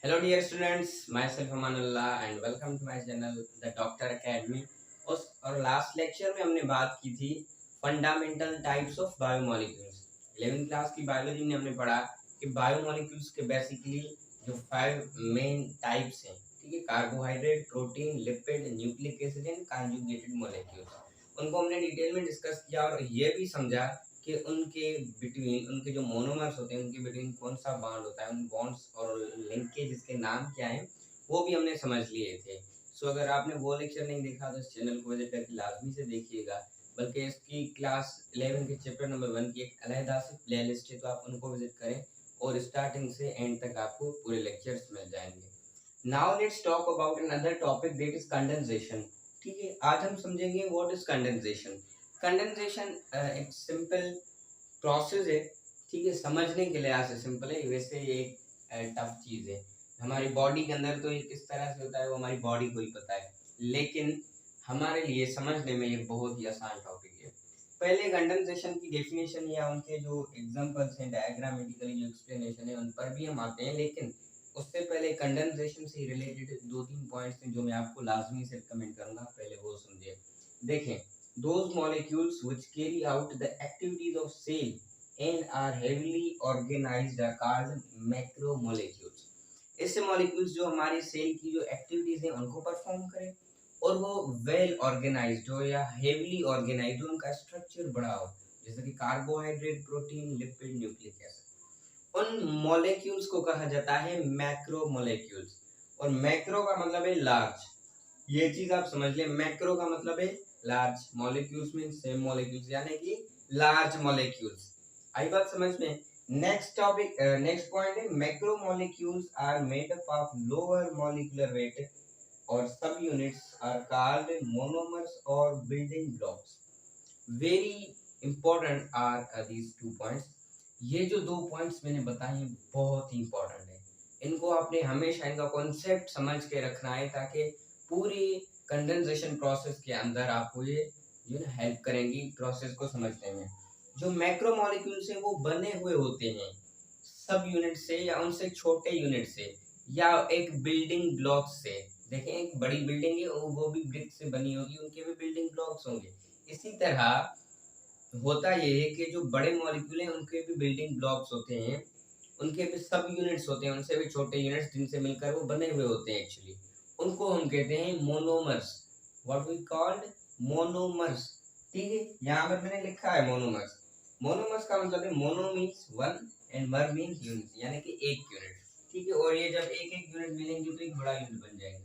Hello dear students, myself Amanullah and welcome to my channel The Doctor Academy। उस और last lecture में हमने बात की थी fundamental types of biomolecules. 11th class की बायोलॉजी में हमने पढ़ा कि बायोमोलिक्यूल्स के बेसिकली जो 5 मेन टाइप्स हैं, ठीक है, carbohydrate, protein, lipid, nucleic acid and conjugated molecules. उनको हमने डिटेल में डिस्कस किया और ये भी समझा कि उनके बिटवीन उनके जो मोनोमर्स होते हैं उनके बिटवीन कौन सा बॉन्ड होता है, उन बॉन्ड्स और लिंकेज के नाम क्या हैं वो भी हमने समझ लिए थे। सो अगर आपने वो लेक्चर नहीं देखा तो इस चैनल को विजिट करके लाजमी से देखिएगा, बल्कि इसकी क्लास 11 के चैप्टर नंबर 1 की एक अलहदा से प्ले लिस्ट है, तो आप उनको विजिट करें और स्टार्टिंग से एंड तक आपको पूरे लेक्चर्स मिल जाएंगे। Now let's talk about another topic that is condensation. ठीक है, आज हम समझेंगे व्हाट इज कंडेंसेशन। कंडेंसेशन एक सिंपल प्रोसेस है, ठीक है, समझने के लिहाज से सिंपल है, वैसे ये एक टफ चीज़ है। हमारी बॉडी के अंदर तो ये किस तरह से होता है वो हमारी बॉडी को ही पता है, लेकिन हमारे लिए समझने में ये बहुत ही आसान टॉपिक है। पहले कंडेंसेशन की डेफिनेशन या उनके जो एग्जांपल्स हैं, डायग्रामेटिकली जो एक्सप्लेनेशन है, उन पर भी हम आते हैं, लेकिन उससे पहले कंडेंसेशन से रिलेटेड 2-3 पॉइंट्स हैं जो मैं आपको लाजमी से रिकमेंड करूंगा, पहले वो समझिए। देखें, those molecules which carry out the activities of cell and are heavily organized are called macromolecules। ऐसे मॉलिक्यूल्स जो हमारे सेल की जो एक्टिविटीज हैं उनको परफॉर्म करें और वो वेल ऑर्गेनाइज्ड हो या हेवली ऑर्गेनाइज्ड हो, उनका स्ट्रक्चर बड़ा हो, जैसे कि carbohydrate, protein, lipid, nucleic acid. उन मॉलिक्यूल्स को कहा जाता है मैक्रो मॉलिक्यूल्स। और मैक्रो का मतलब है लार्ज, ये चीज आप समझ लें। मैक्रो का मतलब है large, molecules mean same molecules, यानी कि लार्ज मॉलिक्यूल्स। आई बात समझ में। नेक्स्ट टॉपिक, नेक्स्ट पॉइंट है macro molecules are made up of lower molecular weight और sub units are called monomers और building blocks. Very important are these 2 points. ये जो 2 पॉइंट्स मैंने बताए हैं बहुत ही इंपॉर्टेंट है, इनको आपने हमेशा इनका कॉन्सेप्ट समझ के रखना है, ताकि पूरी कंडेंसेशन प्रोसेस के अंदर आपको ये जो है हेल्प करेंगी प्रोसेस को समझने में। जो मैक्रो मॉलिक्यूल्स हैं वो बने हुए होते हैं सब यूनिट से या उनसे छोटे यूनिट से या एक बिल्डिंग ब्लॉक से। देखें, एक बड़ी बिल्डिंग है और वो भी ब्रिक से बनी होगी, उनके भी बिल्डिंग ब्लॉक्स होंगे। इसी तरह होता ये है कि जो बड़े मॉलिक्यूल हैं उनके भी बिल्डिंग ब्लॉक्स होते हैं, उनके भी सब यूनिट्स होते हैं, उनसे भी छोटे यूनिट्स जिनसे मिलकर वो बने हुए होते हैं एक्चुअली, उनको हम कहते हैं monomers. What we called monomers. ठीक है, यहाँ पर मैंने लिखा है मोनोमर्स। मोनोमर्स का मतलब है मोनो मीन्स वन एंड मर मीन्स यूनिट, यानी कि एक यूनिट। ठीक है, और ये जब एक एक यूनिट मिलेंगे तो एक बड़ा यूनिट बन जाएगा,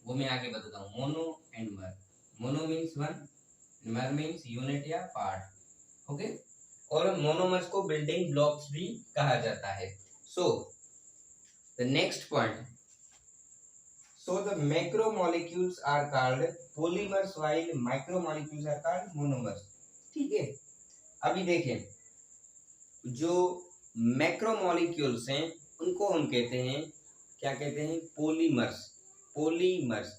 वो मैं आगे बताता हूँ। मोनो एंड मर, मोनो मीन्स वन, मर मीन्स यूनिट या पार्ट। ओके, और मोनोमर्स को बिल्डिंग ब्लॉक्स भी कहा जाता है। So the next point, so the macromolecules are called polymers while micromolecules are called monomers। ठीक है, अभी देखें, जो मैक्रोमोलिक्यूल्स हैं उनको हम कहते हैं, क्या कहते हैं, पोलीमर्स, पोलीमर्स।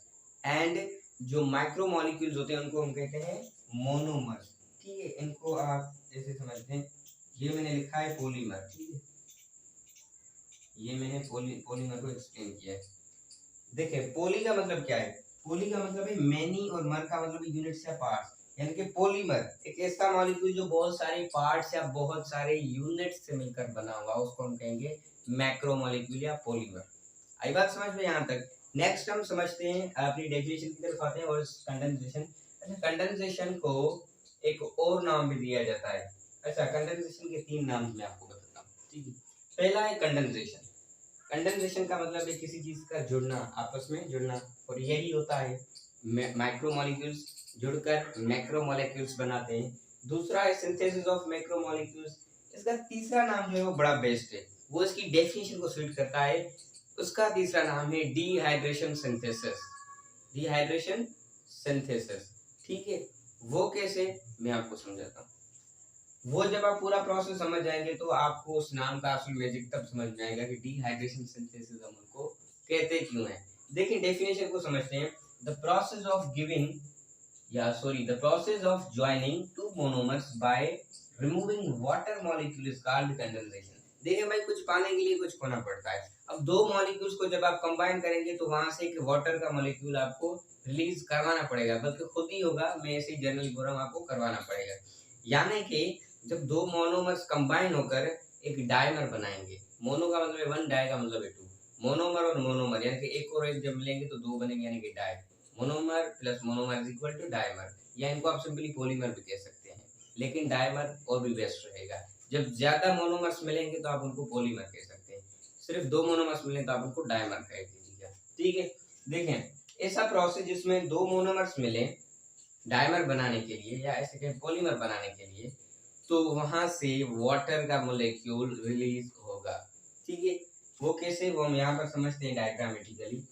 एंड जो माइक्रोमोलिक्यूल्स होते हैं उनको हम कहते हैं मोनोमर्स। ठीक है, इनको आप जैसे समझते हैं, ये मैंने लिखा है पोलीमर, ठीक है, ये मैंने पोलीमर को एक्सप्लेन किया है। देखिए, पोली का मतलब क्या है, पोली का मतलब है मैनी और मर का मतलब यूनिट्स या पार्ट्स, यानी कि पॉलीमर एक ऐसा मॉलिक्यूल जो बहुत सारे पार्ट्स या बहुत सारे यूनिट्स से मिलकर बना हुआ, उसको हम कहेंगे मैक्रोमोलिक्यूल या पॉलीमर। आई बात समझ में यहाँ तक। नेक्स्ट हम समझते हैं, अपनी डेफिनेशन की तरफ आते हैं, और कंडेंसेशन। अच्छा, कंडेंसेशन को एक और नाम भी दिया जाता है। अच्छा, कंडेंसेशन के 3 नाम मैं आपको बताता हूँ, ठीक है। पहला है कंडेंसेशन। कंडेंसेशन का मतलब है किसी चीज का जुड़ना, आपस में जुड़ना, और यही होता है माइक्रोमोलिक्यूल्स जुड़कर मैक्रोमोलिक्यूल्स बनाते हैं। दूसरा है सिंथेसिस ऑफ मैक्रोमोलिक्यूल्स। इसका तीसरा नाम जो है वो बड़ा बेस्ट है, वो इसकी डेफिनेशन को सूट करता है। उसका तीसरा नाम है डिहाइड्रेशन सिंथेसिस। डिहाइड्रेशन सिंथेसिस, ठीक है। वो कैसे, मैं आपको समझाता हूँ। वो जब आप पूरा प्रोसेस समझ जाएंगे तो आपको उस नाम का असली मैजिक तब समझ में आएगा कि डिहाइड्रेशन सिंथेसिस हम उनको कहते क्यों हैं। देखिए, डेफिनेशन को समझते हैं। The process of giving the process of joining two monomers by removing water molecule is called condensation. देखिए भाई, कुछ पाने के लिए कुछ खोना पड़ता है। अब दो मॉलिक्यूल्स को जब आप कंबाइन करेंगे तो वहां से एक वाटर का मॉलिक्यूल आपको रिलीज करवाना पड़ेगा, बल्कि खुद ही होगा, मैं ऐसे जनरल बोल रहा हूँ, आपको करवाना पड़ेगा। यानी कि जब दो मोनोमर्स कंबाइन होकर एक डायमर बनाएंगे, मोनो का मतलब है वन, डाई का मतलब है टू, मोनोमर और मोनोमर यानी कि एक और एक जब मिलेंगे तो दो बनेंगे यानी कि di, monomer plus monomer is equal to dimer, या इनको आप सिंपली पॉलीमर भी कह सकते हैं, लेकिन डायमर और भी बेस्ट रहेगा। जब ज्यादा मोनोमर्स मिलेंगे तो आप उनको पॉलीमर कह सकते हैं, सिर्फ दो मोनोमर्स मिले तो आप उनको डायमर कह दीजिएगा। ठीक है, देखें ऐसा प्रोसेस जिसमें दो मोनोमर्स मिले डायमर बनाने के लिए या ऐसे कहें पॉलीमर बनाने के लिए, तो वहां से वाटर का मोलेक्यूल रिलीज होगा। ठीक है, वो कैसे, वो हम यहाँ पर समझते हैं डायग्रामेटिकली।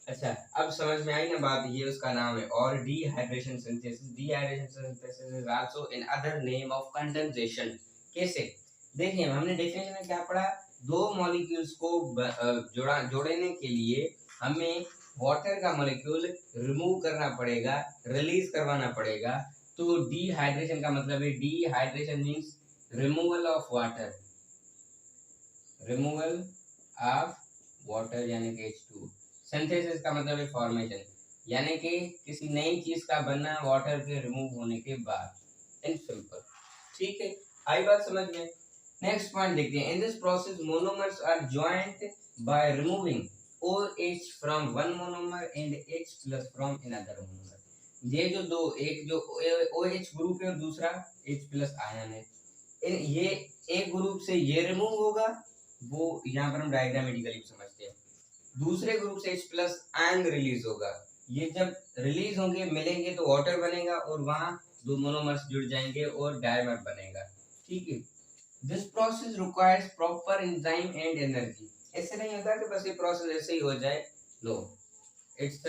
अच्छा, अब समझ में आई ना बात, ये उसका नाम है। और dehydration synthesis, dehydration synthesis is also an other name of condensation. कैसे, देखिए हमने डेफिनेशन में क्या पढ़ा, दो मॉलिक्यूल्स को जोड़ने के लिए हमें वाटर का मॉलिक्यूल रिमूव करना पड़ेगा, रिलीज करवाना पड़ेगा। तो डिहाइड्रेशन का मतलब है, dehydration means removal of water, removal of water यानी कि H2। सिंथेसिस का मतलब है फॉर्मेशन, यानी कि किसी नई चीज का बनना वाटर के रिमूव होने के बाद। इन सिंपल, ठीक है, आई बात समझ में। नेक्स्ट पॉइंट देखते हैं, in this process monomers are joint by removing OH from one monomer and H plus from another monomer. ये जो दो, एक जो OH ग्रुप है और दूसरा H प्लस आयन है, ये एक ग्रुप से ये रिमूव होगा, वो यहाँ पर हम डायग्रामेटिकली समझते हैं। दूसरे ग्रुप से H प्लस आयन रिलीज होगा, ये जब रिलीज होंगे मिलेंगे तो वाटर बनेगा और वहां दो मोनोमर्स जुड़ जाएंगे और डायमर बनेगा। ठीक है, this process requires proper enzyme and energy. ऐसे नहीं होता कि बस ये प्रोसेस ऐसे ही हो जाए, no, it's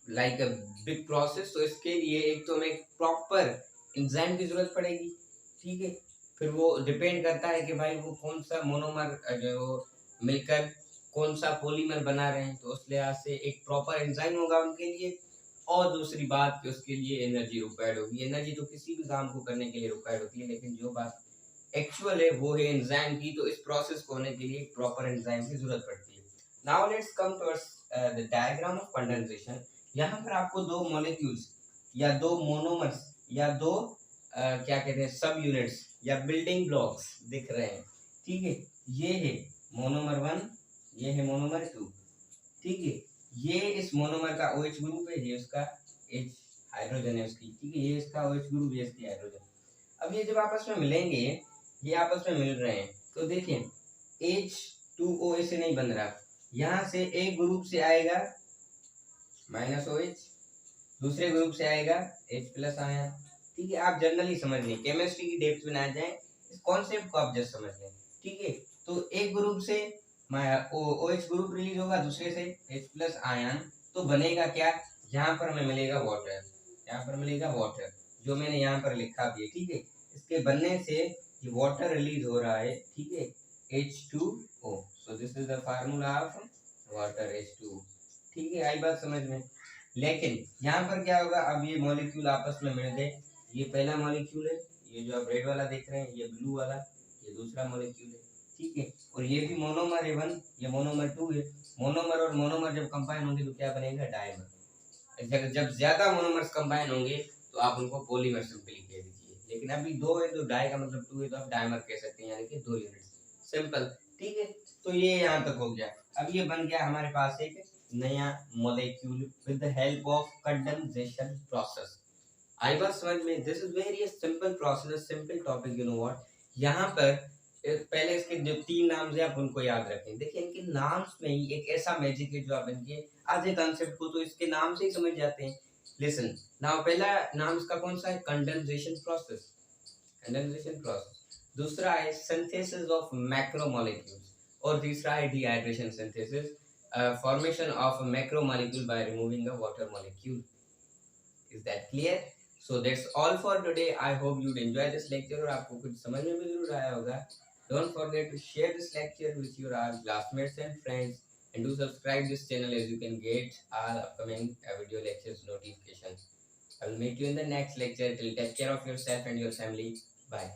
like a big process. तो इसके लिए एक तो हमें प्रॉपर एंजाइम की जरूरत पड़ेगी। ठीक है, फिर वो डिपेंड करता है कि भाई वो कौन सा मोनोमर जो मिलकर कौन सा पॉलीमर बना रहे हैं, तो उस लिहाज से एक प्रॉपर एंजाइम होगा उनके लिए। और दूसरी बात कि उसके लिए एनर्जी रिक्वायर्ड होगी। एनर्जी तो किसी भी काम को करने के लिए रिक्वायर्ड होती है, लेकिन जो बात एक्चुअल है वो है एंजाइम की। तो इस प्रोसेस को होने के लिए प्रॉपर एंजाइम की जरूरत पड़ती है। Now let's come towards the diagram of condensation. यहाँ पर आपको दो मॉलिक्यूल्स या दो मोनोमर्स या दो क्या कहते हैं सब यूनिट्स या बिल्डिंग ब्लॉक्स दिख रहे हैं। ठीक है, ये है मोनोमर वन, ये है मोनोमर टू। ठीक है, ये इस मोनोमर का OH ग्रुप है, ये उसका H हाइड्रोजन है उसकी। ठीक है, ये इसका OH ग्रुप, ये इसकी हाइड्रोजन। अब ये जब आपस में मिलेंगे, ये आपस में मिल रहे हैं, तो देखिए H2O ऐसे नहीं बन रहा, यहाँ से एक ग्रुप से आएगा -OH, दूसरे ग्रुप से आएगा H प्लस आयन। ठीक है, आप जनरली समझ लें, केमिस्ट्री की डेप्थ में ना जाए, इस कॉन्सेप्ट को आप जस्ट समझ लें। ठीक है, तो एक ग्रुप से OH ग्रुप रिलीज होगा, दूसरे से H प्लस आयन, तो बनेगा क्या, यहाँ पर हमें मिलेगा वाटर, यहाँ पर मिलेगा वाटर, जो मैंने यहाँ पर लिखा भी है। ठीक है, इसके बनने से ये वाटर रिलीज हो रहा है। ठीक है, H2O, so this is the formula of water, H2O। ठीक है, आई बात समझ में। लेकिन यहाँ पर क्या होगा, अब ये मॉलिक्यूल आपस में मिल गए, ये पहला मॉलिक्यूल है, ये जो आप रेड वाला देख रहे हैं, ये ब्लू वाला, ये दूसरा मॉलिक्यूल है। ठीक है, और ये भी मोनोमर है वन, ये मोनोमर टू है। मोनोमर और मोनोमर जब कंबाइन होंगे तो क्या बनेगा, डायमर। जब ज्यादा मोनोमर्स कंबाइन होंगे तो आप उनको पॉलीमर सिंपली कह दीजिए। लेकिन अभी दो है तो डाई का मतलब टू है, तो आप डायमर कह सकते हैं, यानी कि दो यूनिट, सिंपल। ठीक है, तो ये यहाँ तक हो गया। अब ये बन गया हमारे पास एक नया molecule with the help of condensation process. I was समझ में, this is very simple process, simple topic. You know what, यहाँ पर पहले इसके जो तीन नाम है आप उनको याद रखें। देखिए इनके नाम्स में ही एक ऐसा मैजिक है जो आप इनके आधे कॉन्सेप्ट को तो इसके नाम से ही समझ जाते हैं। लिसन नाउ, पहला नाम इसका कौन सा है, कंडेंसेशन प्रोसेस, कंडेंसेशन प्रोसेस। दूसरा है सिंथेसिस ऑफ मैक्रोमोलेक्यूल्स, और तीसरा है dehydration synthesis, formation of a macromolecule by removing a water molecule. Is that clear? So that's all for today. I hope you'd enjoy this lecture और आपको कुछ समझ में भी जरूर आया होगा. Don't forget to share this lecture with your classmates and friends, and do subscribe this channel as you can get all upcoming video lectures notifications. I will meet you in the next lecture. Till take care of yourself and your family. Bye.